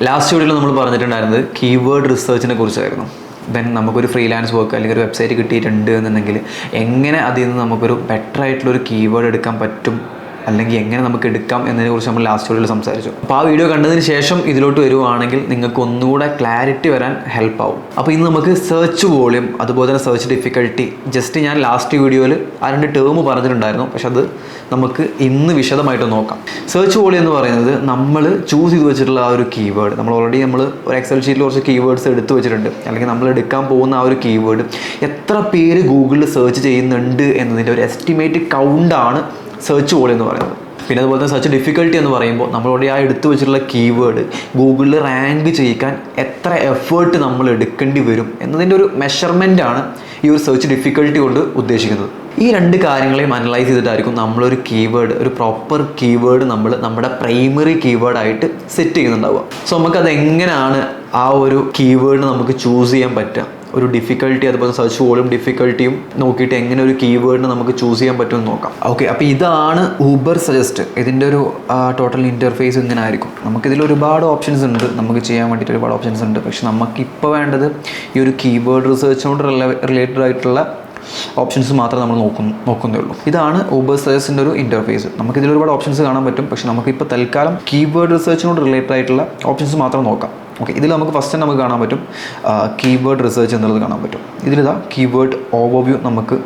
Last വീഡിയോയിൽ നമ്മൾ പറഞ്ഞിട്ടുണ്ടായിരുന്നത് കീവേഡ് റിസർച്ചിനെ കുറിച്ചായിരുന്നു. ദെൻ നമുക്കൊരു ഫ്രീലാൻസ് വർക്ക് അല്ലെങ്കിൽ ഒരു വെബ്സൈറ്റ് കിട്ടിയിട്ടുണ്ട് എന്നുണ്ടെങ്കിൽ എങ്ങനെ അതിൽ നിന്ന് നമുക്കൊരു ബെറ്റർ ആയിട്ടുള്ളൊരു കീവേഡ് എടുക്കാൻ പറ്റും, അല്ലെങ്കിൽ എങ്ങനെ നമുക്ക് എടുക്കാം എന്നതിനെക്കുറിച്ച് നമ്മൾ ലാസ്റ്റ് വീഡിയോയിൽ സംസാരിച്ചു. അപ്പോൾ ആ വീഡിയോ കണ്ടതിന് ശേഷം ഇതിലോട്ട് വരുവാണെങ്കിൽ നിങ്ങൾക്ക് ഒന്നുകൂടെ ക്ലാരിറ്റി വരാൻ ഹെൽപ്പ് ആവും. അപ്പോൾ ഇന്ന് നമുക്ക് സെർച്ച് വോളിയം അതുപോലെ തന്നെ സെർച്ച് ഡിഫിക്കൽട്ടി ജസ്റ്റ് ഞാൻ ലാസ്റ്റ് വീഡിയോയിൽ ആ 2 ടേം പറഞ്ഞിട്ടുണ്ടായിരുന്നു, പക്ഷെ അത് നമുക്ക് ഇന്ന് വിശദമായിട്ട് നോക്കാം. സെർച്ച് വോളിയം എന്ന് പറയുന്നത് നമ്മൾ ചൂസ് ചെയ്ത് വെച്ചിട്ടുള്ള ആ ഒരു കീവേഡ്, നമ്മൾ ഒരു എക്സൽ ഷീറ്റിൽ കുറച്ച് കീവേഡ്സ് എടുത്തു വെച്ചിട്ടുണ്ട്, അല്ലെങ്കിൽ നമ്മൾ എടുക്കാൻ പോകുന്ന ആ ഒരു കീവേഡ് എത്ര പേര് ഗൂഗിളിൽ സെർച്ച് ചെയ്യുന്നുണ്ട് എന്നതിൻ്റെ ഒരു എസ്റ്റിമേറ്റ് കൗണ്ടാണ് സെർച്ച് വോളിയം എന്ന് പറയുന്നത്. പിന്നെ അതുപോലെ തന്നെ സെർച്ച് ഡിഫിക്കൽട്ടി എന്ന് പറയുമ്പോൾ നമ്മളോട് ആ എടുത്തു വെച്ചിട്ടുള്ള കീവേഡ് ഗൂഗിളിൽ റാങ്ക് ചെയ്യിക്കാൻ എത്ര എഫേർട്ട് നമ്മൾ എടുക്കേണ്ടി വരും എന്നതിൻ്റെ ഒരു മെഷർമെൻ്റ് ആണ് ഈ ഒരു സെർച്ച് ഡിഫിക്കൽട്ടി കൊണ്ട് ഉദ്ദേശിക്കുന്നത്. ഈ 2 കാര്യങ്ങളെയും അനലൈസ് ചെയ്തിട്ടായിരിക്കും നമ്മളൊരു കീവേഡ്, ഒരു പ്രോപ്പർ കീവേഡ് നമ്മുടെ പ്രൈമറി കീവേഡായിട്ട് സെറ്റ് ചെയ്യുന്നുണ്ടാവുക. സോ നമുക്കത് എങ്ങനെയാണ് ആ ഒരു കീവേഡ് നമുക്ക് ചൂസ് ചെയ്യാൻ പറ്റുക, ഒരു ഡിഫിക്കൽട്ടി അതുപോലെ സെർച്ച് വോളിയം ഡിഫിക്കൽട്ടിയും നോക്കിയിട്ട് എങ്ങനെ ഒരു കീവേഡിന് നമുക്ക് ചൂസ് ചെയ്യാൻ പറ്റുമെന്ന് നോക്കാം. ഓക്കെ, അപ്പോൾ ഇതാണ് ഊബർ സജസ്റ്റ്. ഇതിൻ്റെ ഒരു ടോട്ടൽ ഇൻ്റർഫേസ് ഇങ്ങനെ ആയിരിക്കും. നമുക്കിതിൽ ഒരുപാട് ഓപ്ഷൻസ് ഉണ്ട്, നമുക്ക് ചെയ്യാൻ വേണ്ടിയിട്ട് ഒരുപാട് ഓപ്ഷൻസ് ഉണ്ട്. പക്ഷെ നമുക്കിപ്പോൾ വേണ്ടത് ഈ ഒരു കീവേഡ് റിസർച്ചിനോട് റിലേറ്റഡ് ആയിട്ടുള്ള ഓപ്ഷൻസ് മാത്രമേ നമ്മൾ നോക്കുന്നേ ഉള്ളൂ. ഇതാണ് ഊബർ സജസ്റ്റിൻ്റെ ഒരു ഇൻ്റർഫേസ്. നമുക്കിതിൽ ഒരുപാട് ഓപ്ഷൻസ് കാണാൻ പറ്റും, പക്ഷെ നമുക്കിപ്പോൾ തൽക്കാലം കീവേഡ് റിസർച്ചിനോട് റിലേറ്റഡ് ആയിട്ടുള്ള ഓപ്ഷൻസ് മാത്രം നോക്കാം. ഓക്കെ, ഇതിൽ നമുക്ക് ഫസ്റ്റ് നമുക്ക് കാണാൻ പറ്റും കീവേഡ് റിസർച്ച് എന്നുള്ളത് കാണാൻ പറ്റും. ഇതിലിതാ കീവേഡ് ഓവർവ്യൂ നമുക്ക്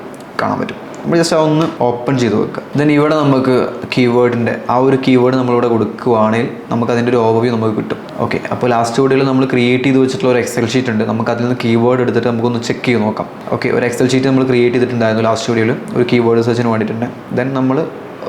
കാണാൻ പറ്റും. നമ്മൾ ജസ്റ്റ് അതൊന്ന് ഓപ്പൺ ചെയ്ത് വെക്കുക. ദെൻ ഇവിടെ നമുക്ക് കീവേഡിൻ്റെ ആ ഒരു കീവേഡ് നമ്മളിവിടെ കൊടുക്കുകയാണെങ്കിൽ നമുക്ക് അതിൻ്റെ ഒരു ഓവർവ്യൂ നമുക്ക് കിട്ടും. ഓക്കെ, അപ്പോൾ ലാസ്റ്റ് വീഡിയോയിൽ നമ്മൾ ക്രിയേറ്റ് ചെയ്ത് വെച്ചിട്ടുള്ള ഒരു എക്സൽ ഷീറ്റ് ഉണ്ട്. നമുക്ക് അതിൽ നിന്ന് കീവേഡ് എടുത്തിട്ട് നമുക്കൊന്ന് ചെക്ക് ചെയ്ത് നോക്കാം. ഓക്കെ, ഒരു എക്സൽ ഷീറ്റ് നമ്മൾ ക്രിയേറ്റ് ചെയ്തിട്ടുണ്ടായിരുന്നു ലാസ്റ്റ് വീഡിയോയിൽ ഒരു കീവേഡ് റിസർച്ചിന് വേണ്ടിയിട്ടുണ്ട്. ദെൻ നമ്മൾ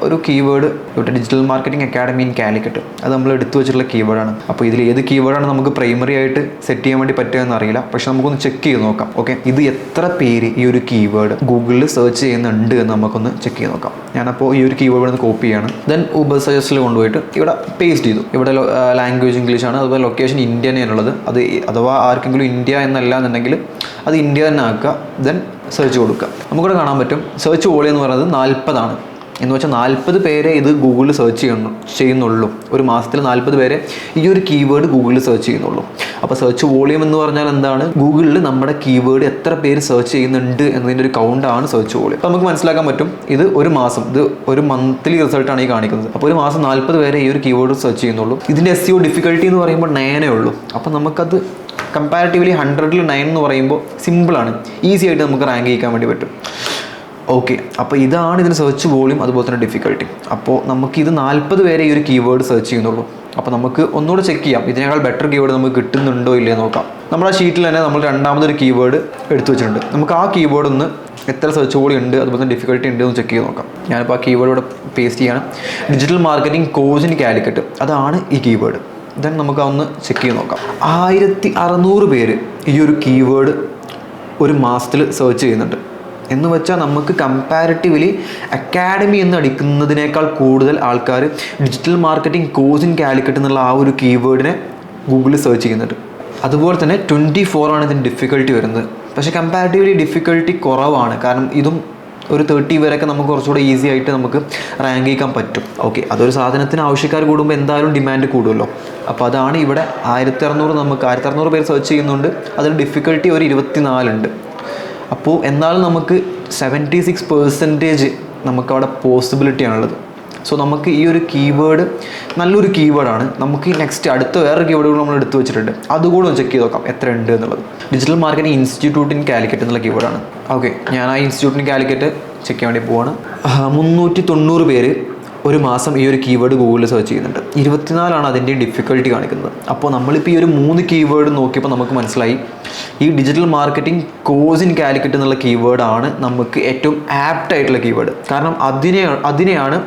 ഒരു കീവേഡ് ഇവിടെ digital marketing academy in Calicut, അത് നമ്മൾ എടുത്തു വെച്ചിട്ടുള്ള കീവേഡാണ്. അപ്പോൾ ഇതിൽ ഏത് കീവേഡാണ് നമുക്ക് പ്രൈമറി ആയിട്ട് സെറ്റ് ചെയ്യാൻ വേണ്ടി പറ്റുക എന്നറിയില്ല, പക്ഷെ നമുക്കൊന്ന് ചെക്ക് ചെയ്ത് നോക്കാം. ഓക്കെ, ഇത് എത്ര പേര് ഈ ഒരു കീവേഡ് ഗൂഗിളിൽ സെർച്ച് ചെയ്യുന്നുണ്ട് എന്ന് നമുക്കൊന്ന് ചെക്ക് ചെയ്ത് നോക്കാം. ഞാനപ്പോൾ ഈ ഒരു കീവേഡ് ഒന്ന് കോപ്പി ചെയ്യാണ്. ദെൻ ഊബർ സജസ്റ്റിൽ കൊണ്ടുപോയിട്ട് ഇവിടെ പേസ്റ്റ് ചെയ്തു. ഇവിടെ ലാംഗ്വേജ് ഇംഗ്ലീഷാണ്, അതുപോലെ ലൊക്കേഷൻ ഇന്ത്യ തന്നെയാണുള്ളത്. അത് അഥവാ ആർക്കെങ്കിലും ഇന്ത്യ എന്നല്ല എന്നുണ്ടെങ്കിൽ അത് ഇന്ത്യ തന്നെ ആക്കുക. ദെൻ സെർച്ച് കൊടുക്കുക. നമുക്കിവിടെ കാണാൻ പറ്റും സെർച്ച് വോളിയം എന്ന് പറയുന്നത് 40 ആണ്. എന്ന് വെച്ചാൽ 40 പേരെ ഇത് ഗൂഗിളിൽ സെർച്ച് ചെയ്യുന്നുള്ളൂ. ഒരു മാസത്തിൽ 40 പേരെ ഈ ഒരു കീവേഡ് ഗൂഗിളിൽ സെർച്ച് ചെയ്യുന്നുള്ളൂ. അപ്പോൾ സെർച്ച് വോളിയം എന്ന് പറഞ്ഞാൽ എന്താണ്? ഗൂഗിളിൽ നമ്മുടെ കീവേഡ് എത്ര പേര് സെർച്ച് ചെയ്യുന്നുണ്ട് എന്നതിൻ്റെ ഒരു കൗണ്ടാണ് സെർച്ച് വോളിയം. അപ്പോൾ നമുക്ക് മനസ്സിലാക്കാൻ പറ്റും ഇത് ഒരു മാസം, ഇത് ഒരു മന്ത്ലി റിസൾട്ടാണ് ഈ കാണിക്കുന്നത്. അപ്പോൾ ഒരു മാസം 40 പേരെ ഈ ഒരു കീവേഡ് സെർച്ച് ചെയ്യുന്നുള്ളൂ. ഇതിൻ്റെ SEO ഡിഫിക്കൽട്ടി എന്ന് പറയുമ്പോൾ 9 ഉള്ളൂ. അപ്പോൾ നമുക്കത് കമ്പാരിറ്റീവ്ലി 100ൽ 9 എന്ന് പറയുമ്പോൾ സിമ്പിളാണ്, ഈസി ആയിട്ട് നമുക്ക് റാങ്ക് ചെയ്യിക്കാൻ വേണ്ടി പറ്റും. ഓക്കെ, അപ്പോൾ ഇതാണ് ഇതിന് സെർച്ച് വോളിയം അതുപോലെ തന്നെ ഡിഫിക്കൽട്ടി. അപ്പോൾ നമുക്കിത് 40 പേരെ ഈ ഒരു കീവേഡ് സെർച്ച് ചെയ്യുന്നുള്ളൂ. അപ്പോൾ നമുക്ക് ഒന്നുകൂടെ ചെക്ക് ചെയ്യാം, ഇതിനേക്കാൾ ബെറ്റർ കീവേഡ് നമുക്ക് കിട്ടുന്നുണ്ടോ ഇല്ലയോ നോക്കാം. നമ്മുടെ ആ ഷീറ്റിൽ തന്നെ നമ്മൾ രണ്ടാമതൊരു കീവേഡ് എടുത്തു വെച്ചിട്ടുണ്ട്. നമുക്ക് ആ കീവേഡ് ഒന്ന് എത്ര സെർച്ച് വോളിയം ഉണ്ട് അതുപോലെ തന്നെ ഡിഫിക്കൽട്ടി ഉണ്ട് എന്ന് ചെക്ക് ചെയ്ത് നോക്കാം. ഞാനിപ്പോൾ ആ കീവേഡ് ഇവിടെ പേസ്റ്റ് ചെയ്യാണ്. Digital marketing course in Calicut, അതാണ് ഈ കീവേഡ്. ദെൻ നമുക്ക് അതൊന്ന് ചെക്ക് ചെയ്ത് നോക്കാം. 1600 പേര് ഈ ഒരു കീവേഡ് ഒരു മാസത്തിൽ സെർച്ച് ചെയ്യുന്നുണ്ട്. എന്ന് വെച്ചാൽ നമുക്ക് കമ്പാരിറ്റീവ്ലി അക്കാഡമി എന്ന് അടിക്കുന്നതിനേക്കാൾ കൂടുതൽ ആൾക്കാർ digital marketing course in Calicut എന്നുള്ള ആ ഒരു കീവേഡിനെ ഗൂഗിളിൽ സെർച്ച് ചെയ്യുന്നുണ്ട്. അതുപോലെ തന്നെ 24 ആണ് ഇതിന് ഡിഫിക്കൽട്ടി വരുന്നത്. പക്ഷേ കമ്പാരിറ്റീവ്ലി ഡിഫിക്കൽട്ടി കുറവാണ്, കാരണം ഇതും ഒരു 30 വരെയൊക്കെ നമുക്ക് കുറച്ചുകൂടെ ഈസി ആയിട്ട് നമുക്ക് റാങ്ക് ചെയ്യാൻ പറ്റും. ഓക്കെ, അതൊരു സാധനത്തിന് ആവശ്യക്കാർ കൂടുമ്പോൾ എന്തായാലും ഡിമാൻഡ് കൂടുമല്ലോ. അപ്പോൾ അതാണ് ഇവിടെ 1600 നമുക്ക് 1600 പേര് സെർച്ച് ചെയ്യുന്നുണ്ട്. അതിൽ ഡിഫിക്കൽട്ടി ഒരു 24 ഉണ്ട്. അപ്പോൾ എന്നാലും നമുക്ക് 76% നമുക്കവിടെ പോസിബിലിറ്റിയാണുള്ളത്. സോ നമുക്ക് ഈ ഒരു കീവേഡ് നല്ലൊരു കീവേഡാണ്. നമുക്ക് നെക്സ്റ്റ് അടുത്ത വേറൊരു കീവേഡുകൾ നമ്മൾ എടുത്തു വെച്ചിട്ടുണ്ട്, അതുകൂടെ ഒന്ന് ചെക്ക് ചെയ്ത് നോക്കാം എത്ര ഉണ്ട് എന്നുള്ളത്. Digital marketing institute in Calicut എന്നുള്ള കീവേഡാണ്. ഓക്കെ, ഞാൻ ആ ഇൻസ്റ്റിറ്റ്യൂട്ട് ഇൻ കാലിക്കറ്റ് ചെക്ക് ചെയ്യാൻ വേണ്ടി പോവാണ്. 390 പേര് ഒരു മാസം ഈ ഒരു കീവേഡ് ഗൂഗിളിൽ സെർച്ച് ചെയ്യുന്നുണ്ട്. 24 ആണ് അതിൻ്റെ ഡിഫിക്കൽട്ടി കാണിക്കുന്നത്. അപ്പോൾ നമ്മളിപ്പോൾ ഈ ഒരു 3 കീവേഡ് നോക്കിയപ്പോൾ നമുക്ക് മനസ്സിലായി ഈ digital marketing course in Calicut എന്നുള്ള കീവേഡാണ് നമുക്ക് ഏറ്റവും ആപ്റ്റ് ആയിട്ടുള്ള കീവേഡ്. കാരണം അതിനെയാണ്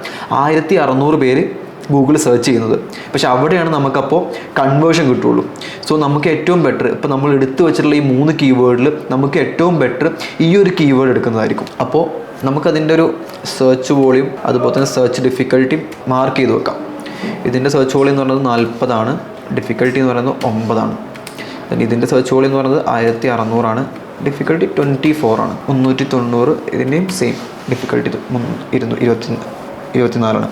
1600 പേര് ഗൂഗിളിൽ സെർച്ച് ചെയ്യുന്നത്. പക്ഷെ അവിടെയാണ് നമുക്കപ്പോൾ കൺവേർഷൻ കിട്ടുള്ളൂ. സോ നമുക്ക് ഏറ്റവും ബെറ്റർ, ഇപ്പോൾ നമ്മൾ എടുത്തു വെച്ചിട്ടുള്ള ഈ 3 കീവേഡിൽ നമുക്ക് ഏറ്റവും ബെറ്റർ ഈ ഒരു കീവേഡ് എടുക്കുന്നതായിരിക്കും. അപ്പോൾ നമുക്കതിൻ്റെ ഒരു സെർച്ച് വോളിയം അതുപോലെ തന്നെ സെർച്ച് ഡിഫിക്കൽട്ടി മാർക്ക് ചെയ്ത് വെക്കാം. ഇതിൻ്റെ സെർച്ച് വോളിയം എന്ന് പറയുന്നത് 40 ആണ്, ഡിഫിക്കൽട്ടി എന്ന് പറയുന്നത് 9 ആണ്. ഇതിൻ്റെ സെർച്ച് വോളിയം എന്ന് പറയുന്നത് 1600 ആണ്, ഡിഫിക്കൽട്ടി 24 ആണ്. 390 ഇതിൻ്റെയും സെയിം ഡിഫിക്കൽട്ടി 24 ആണ്.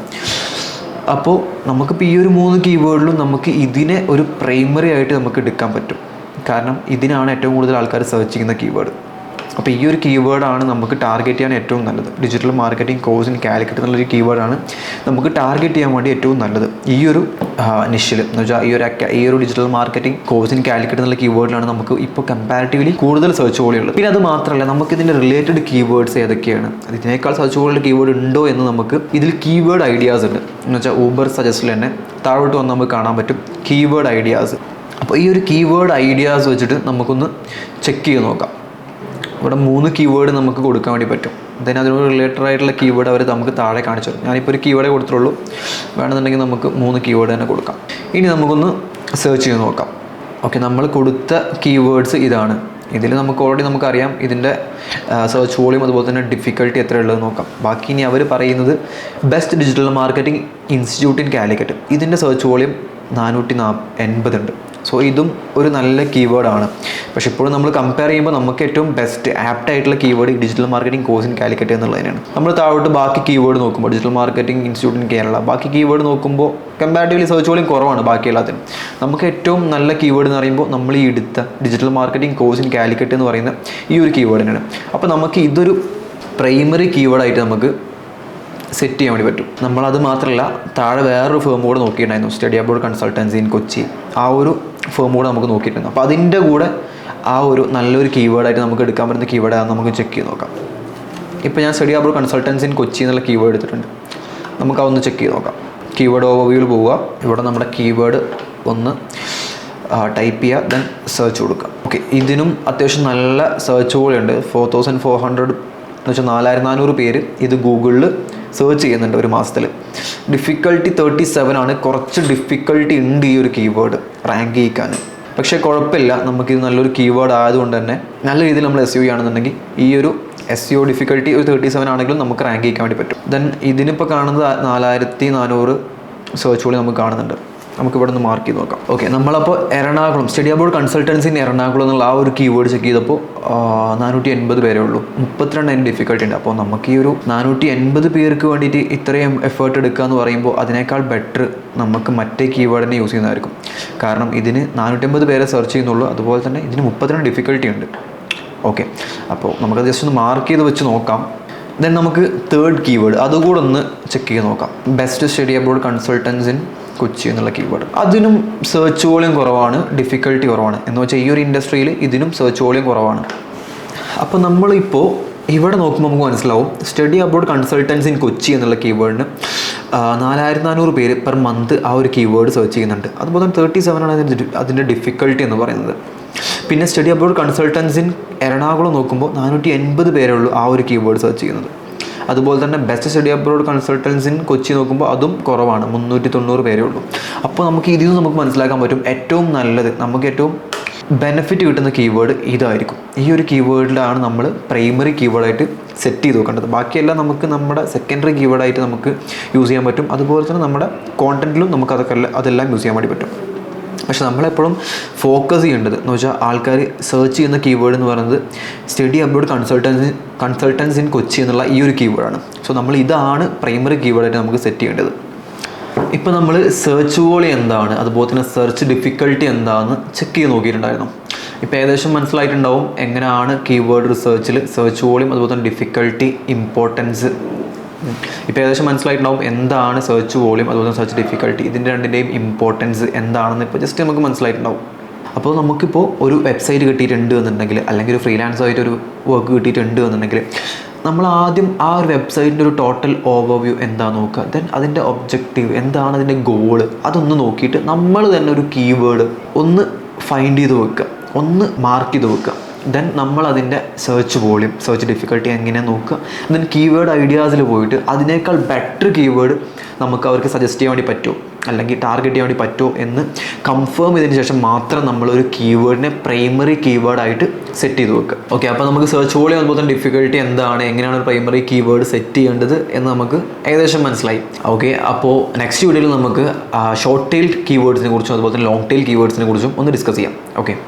അപ്പോൾ നമുക്കിപ്പോൾ ഈ ഒരു 3 കീവേഡിലും നമുക്ക് ഇതിനെ ഒരു പ്രൈമറി ആയിട്ട് നമുക്ക് എടുക്കാൻ പറ്റും. കാരണം ഇതിനാണ് ഏറ്റവും കൂടുതൽ ആൾക്കാർ സെർച്ച് ചെയ്യുന്ന കീവേഡ്. അപ്പോൾ ഈ ഒരു കീവേഡാണ് നമുക്ക് ടാർഗറ്റ് ചെയ്യാൻ ഏറ്റവും നല്ലത്. Digital marketing course in Calicut എന്നുള്ളൊരു കീവേഡാണ് നമുക്ക് ടാർഗറ്റ് ചെയ്യാൻ വേണ്ടി ഏറ്റവും നല്ലത്. ഈ ഒരു നിഷിൽ എന്ന് വെച്ചാൽ ഈ ഒരു digital marketing course in Calicut എന്നുള്ള കീവേഡിലാണ് നമുക്ക് ഇപ്പോൾ കമ്പാരിറ്റീവ്ലി കൂടുതൽ സെർച്ച് വോളിയുള്ളത്. പിന്നെ അത് മാത്രമല്ല, നമുക്ക് ഇതിൻ്റെ റിലേറ്റഡ് കീവേഡ്സ് ഏതൊക്കെയാണ്, ഇതിനേക്കാൾ സെർച്ച് വോളിയുള്ള കീവേഡ് ഉണ്ടോ എന്ന് നമുക്ക് ഇതിൽ കീവേഡ് ഐഡിയാസ് ഉണ്ട്. എന്ന് വെച്ചാൽ ഊബർ സജസ്റ്റിൽ തന്നെ താഴോട്ട് വന്ന് നമുക്ക് കാണാൻ പറ്റും കീവേഡ് ഐഡിയാസ്. അപ്പോൾ ഈ ഒരു കീവേഡ് ഐഡിയാസ് വെച്ചിട്ട് നമുക്കൊന്ന് ചെക്ക് ചെയ്ത് നോക്കാം. ഇവിടെ 3 കീവേഡ് നമുക്ക് കൊടുക്കാൻ വേണ്ടി പറ്റും. ദെൻ അതിനോട് റിലേറ്റഡ് ആയിട്ടുള്ള കീവേഡ് അവർ നമുക്ക് താഴെ കാണിച്ചു തരും. ഞാനിപ്പോൾ ഒരു കീവേഡേ കൊടുത്തുള്ളൂ, വേണമെന്നുണ്ടെങ്കിൽ നമുക്ക് 3 കീവേഡ് തന്നെ കൊടുക്കാം. ഇനി നമുക്കൊന്ന് സെർച്ച് ചെയ്ത് നോക്കാം. ഓക്കെ, നമ്മൾ കൊടുത്ത കീവേഡ്സ് ഇതാണ്. ഇതിൽ നമുക്ക് ഓൾറെഡി നമുക്കറിയാം ഇതിൻ്റെ സെർച്ച് വോളിയം അതുപോലെ തന്നെ ഡിഫിക്കൽട്ടി എത്ര ഉള്ളത് നോക്കാം. ബാക്കി ഇനി അവർ പറയുന്നത് best digital marketing institute in Calicut, ഇതിൻ്റെ സെർച്ച് വോളിയം 480 ഉണ്ട്. സോ ഇതും ഒരു നല്ല കീവേഡാണ്. പക്ഷേ ഇപ്പോഴും നമ്മൾ കമ്പയർ ചെയ്യുമ്പോൾ നമുക്ക് ഏറ്റവും ബെസ്റ്റ് ആപ്റ്റ് ആയിട്ടുള്ള keyword digital marketing course in Calicut എന്നുള്ളതിനാണ്. നമ്മൾ താഴോട്ട് ബാക്കി കീവേഡ് നോക്കുമ്പോൾ digital marketing institute in Kerala, ബാക്കി കീവേഡ് നോക്കുമ്പോൾ കമ്പാരിറ്റീവ്ലി സെർച്ച് വോളിയം കുറവാണ് ബാക്കി എല്ലാത്തിനും. നമുക്ക് ഏറ്റവും നല്ല കീവേഡ് എന്ന് പറയുമ്പോൾ നമ്മൾ ഈ എടുത്ത digital marketing course in Calicut എന്ന് പറയുന്ന ഈ ഒരു കീവേഡിനാണ്. അപ്പോൾ നമുക്ക് ഇതൊരു പ്രൈമറി കീവേഡായിട്ട് നമുക്ക് സെറ്റ് ചെയ്യാൻ വേണ്ടി പറ്റും. നമ്മളത് മാത്രമല്ല, താഴെ വേറൊരു ഫേം കൂടെ നോക്കിയിട്ടുണ്ടായിരുന്നു, study about consultancy in Kochi. ആ ഒരു ഫേം കൂടെ നമുക്ക് നോക്കിയിട്ടുണ്ട്. അപ്പോൾ അതിൻ്റെ കൂടെ ആ ഒരു നല്ലൊരു കീവേഡായിട്ട് നമുക്ക് എടുക്കാൻ പറ്റുന്ന കീവേഡാണ് നമുക്ക് ചെക്ക് ചെയ്ത് നോക്കാം. ഇപ്പോൾ ഞാൻ study about consultancy in Kochi എന്നുള്ള കീവേഡ് എടുത്തിട്ടുണ്ട്. നമുക്ക് അതൊന്ന് ചെക്ക് ചെയ്ത് നോക്കാം. കീവേഡ് ഓവർവ്യൂവിൽ പോവുക. ഇവിടെ നമ്മുടെ കീവേഡ് ഒന്ന് ടൈപ്പ് ചെയ്യുക, ദെൻ സെർച്ച് കൊടുക്കുക. ഓക്കെ, ഇതിനും അത്യാവശ്യം നല്ല സെർച്ച് വോളിയുണ്ട്. 4400 എന്ന് വെച്ചാൽ 4400 പേര് ഇത് ഗൂഗിളിൽ സെർച്ച് ചെയ്യുന്നുണ്ട് ഒരു മാസത്തിൽ. ഡിഫിക്കൽട്ടി 37 ആണ്. കുറച്ച് ഡിഫിക്കൽട്ടി ഉണ്ട് ഈ ഒരു കീവേഡ് റാങ്ക് ചെയ്യിക്കാൻ. പക്ഷേ കുഴപ്പമില്ല, നമുക്കിത് നല്ലൊരു കീവേഡ് ആയതുകൊണ്ട് തന്നെ നല്ല രീതിയിൽ നമ്മൾ SEO ചെയ്യുകയാണെന്നുണ്ടെങ്കിൽ ഈ ഒരു SEO ഡിഫിക്കൽട്ടി ഒരു 37 ആണെങ്കിലും നമുക്ക് റാങ്ക് ചെയ്യിക്കാൻ വേണ്ടി പറ്റും. ദെൻ ഇതിനിപ്പോൾ കാണുന്നത് 4400 സെർച്ച് വോളിയം നമുക്ക് കാണുന്നുണ്ട്. നമുക്ക് ഇവിടെ നിന്ന് മാർക്ക് ചെയ്ത് നോക്കാം. ഓക്കെ, നമ്മളപ്പോൾ Ernakulam study about consultancy in Ernakulam എന്നുള്ള ആ ഒരു കീവേഡ് ചെക്ക് ചെയ്തപ്പോൾ 480 പേരേ ഉള്ളൂ. 32 അതിന് ഡിഫിക്കൽട്ടി ഉണ്ട്. അപ്പോൾ നമുക്ക് ഈ ഒരു 480 പേർക്ക് വേണ്ടിയിട്ട് ഇത്രയും എഫേർട്ട് എടുക്കുക എന്ന് പറയുമ്പോൾ അതിനേക്കാൾ ബെറ്റർ നമുക്ക് മറ്റേ കീവേഡിനെ യൂസ് ചെയ്യുന്നതായിരിക്കും. കാരണം ഇതിന് 480 പേരെ സെർച്ച് ചെയ്യുന്നുള്ളൂ, അതുപോലെ തന്നെ ഇതിന് 32 ഡിഫിക്കൽട്ടി ഉണ്ട്. ഓക്കെ, അപ്പോൾ നമുക്കത് ജസ്റ്റ് ഒന്ന് മാർക്ക് ചെയ്ത് വെച്ച് നോക്കാം. ദെൻ നമുക്ക് തേർഡ് കീവേഡ് അതുകൂടെ ഒന്ന് ചെക്ക് ചെയ്ത് നോക്കാം. Best study about consultancy in Kochi എന്നുള്ള കീവേഡ്. അതിനും സെർച്ച് വോളിയം കുറവാണ്, ഡിഫിക്കൽട്ടി കുറവാണ്. എന്ന് വെച്ചാൽ ഈ ഒരു ഇൻഡസ്ട്രിയിൽ ഇതിനും സെർച്ച് വോളിയം കുറവാണ്. അപ്പോൾ നമ്മളിപ്പോൾ ഇവിടെ നോക്കുമ്പോൾ നമുക്ക് മനസ്സിലാവും study about consultancy in Kochi എന്നുള്ള കീവേഡിന് 4400 പേര് പെർ മന്ത് ആ ഒരു കീവേഡ് സെർച്ച് ചെയ്യുന്നുണ്ട്. അതുപോലെ തന്നെ 37 ആണ് അതിൻ്റെ ഡിഫിക്കൽട്ടി എന്ന് പറയുന്നത്. പിന്നെ study about consultancy in Ernakulam നോക്കുമ്പോൾ 480 പേരേ ഉള്ളൂ ആ ഒരു കീവേഡ് സെർച്ച് ചെയ്യുന്നത്. അതുപോലെ തന്നെ best study abroad consultancy in Kochi നോക്കുമ്പോൾ അതും കുറവാണ്, 390 പേരേ ഉള്ളൂ. അപ്പോൾ നമുക്ക് ഇതിൽ നിന്ന് നമുക്ക് മനസ്സിലാക്കാൻ പറ്റും ഏറ്റവും നല്ലത്, നമുക്ക് ഏറ്റവും ബെനിഫിറ്റ് കിട്ടുന്ന കീവേഡ് ഇതായിരിക്കും. ഈ ഒരു കീവേഡിലാണ് നമ്മൾ പ്രൈമറി കീവേഡായിട്ട് സെറ്റ് ചെയ്ത് നോക്കേണ്ടത്. ബാക്കിയെല്ലാം നമുക്ക് നമ്മുടെ സെക്കൻഡറി കീവേഡായിട്ട് നമുക്ക് യൂസ് ചെയ്യാൻ പറ്റും. അതുപോലെ തന്നെ നമ്മുടെ കോണ്ടൻറ്റിലും നമുക്ക് അതെല്ലാം യൂസ് ചെയ്യാൻ വേണ്ടി പറ്റും. പക്ഷെ നമ്മളെപ്പോഴും ഫോക്കസ് ചെയ്യേണ്ടത് എന്ന് വെച്ചാൽ ആൾക്കാർ സെർച്ച് ചെയ്യുന്ന കീവേഡ് എന്ന് പറയുന്നത് study about consultancy in Kochi എന്നുള്ള ഈ ഒരു കീവേഡാണ്. സോ നമ്മൾ ഇതാണ് പ്രൈമറി കീവേഡായിട്ട് നമുക്ക് സെറ്റ് ചെയ്യേണ്ടത്. ഇപ്പോൾ നമ്മൾ സെർച്ച് വോളിയം എന്താണ്, അതുപോലെ തന്നെ സെർച്ച് ഡിഫിക്കൽട്ടി എന്താണെന്ന് ചെക്ക് ചെയ്ത് നോക്കിയിട്ടുണ്ടായിരുന്നു. ഇപ്പോൾ ഏകദേശം മനസ്സിലായിട്ടുണ്ടാവും എങ്ങനെയാണ് കീവേഡ് റിസർച്ചിൽ സെർച്ച് വോളിയം അതുപോലെ തന്നെ ഡിഫിക്കൽട്ടി ഇമ്പോർട്ടൻസ്. ഇപ്പോൾ ഏകദേശം മനസ്സിലായിട്ടുണ്ടാവും എന്താണ് സെർച്ച് വോളിയം അതുപോലെ തന്നെ സെർച്ച് ഡിഫിക്കൽട്ടി, ഇതിൻ്റെ രണ്ടിൻ്റെയും ഇമ്പോർട്ടൻസ് എന്താണെന്ന് ഇപ്പോൾ ജസ്റ്റ് നമുക്ക് മനസ്സിലായിട്ടുണ്ടാവും. അപ്പോൾ നമുക്കിപ്പോൾ ഒരു വെബ്സൈറ്റ് കിട്ടിയിട്ടുണ്ട് എന്നുണ്ടെങ്കിൽ, അല്ലെങ്കിൽ ഒരു ഫ്രീലാൻസ് ആയിട്ട് ഒരു വർക്ക് കിട്ടിയിട്ടുണ്ട് എന്നുണ്ടെങ്കിൽ, നമ്മൾ ആദ്യം ആ ഒരു വെബ്സൈറ്റിൻ്റെ ഒരു ടോട്ടൽ ഓവർവ്യൂ എന്താ നോക്കുക. ദെൻ അതിൻ്റെ ഒബ്ജക്റ്റീവ് എന്താണ്, അതിൻ്റെ ഗോള്, അതൊന്ന് നോക്കിയിട്ട് നമ്മൾ തന്നെ ഒരു കീവേഡ് ഒന്ന് ഫൈൻഡ് ചെയ്ത് വെക്കുക, ഒന്ന് മാർക്ക് ചെയ്ത് വെക്കുക. ദെൻ നമ്മൾ അതിൻ്റെ സെർച്ച് വോളിയം, സെർച്ച് ഡിഫിക്കൽട്ടി എങ്ങനെ നോക്കുക. ദെൻ കീവേഡ് ഐഡിയാസിൽ പോയിട്ട് അതിനേക്കാൾ ബെറ്റർ കീവേഡ് നമുക്ക് അവർക്ക് സജസ്റ്റ് ചെയ്യാൻ വേണ്ടി പറ്റുമോ അല്ലെങ്കിൽ ടാർഗറ്റ് ചെയ്യാൻ വേണ്ടി പറ്റുമോ എന്ന് കൺഫേം ചെയ്തതിന് ശേഷം മാത്രം നമ്മളൊരു കീവേഡിനെ പ്രൈമറി കീവേഡായിട്ട് സെറ്റ് ചെയ്ത് വെക്കുക. ഓക്കെ, അപ്പോൾ നമുക്ക് സെർച്ച് വോളിയം അതുപോലെ തന്നെ ഡിഫിക്കൽട്ടി എന്താണ്, എങ്ങനെയാണ് ഒരു പ്രൈമറി കീവേഡ് സെറ്റ് ചെയ്യേണ്ടത് എന്ന് നമുക്ക് ഏകദേശം മനസ്സിലായി. ഓക്കെ, അപ്പോൾ നെക്സ്റ്റ് വീഡിയോയിൽ നമുക്ക് ഷോർട്ട് ടെയിൽ കീവേഡ്സിനെ കുറിച്ചും അതുപോലെ തന്നെ ലോങ് ടെയിൽ കീവേഡ്സിനെ കുറിച്ചും ഒന്ന് ഡിസ്കസ് ചെയ്യാം. ഓക്കെ.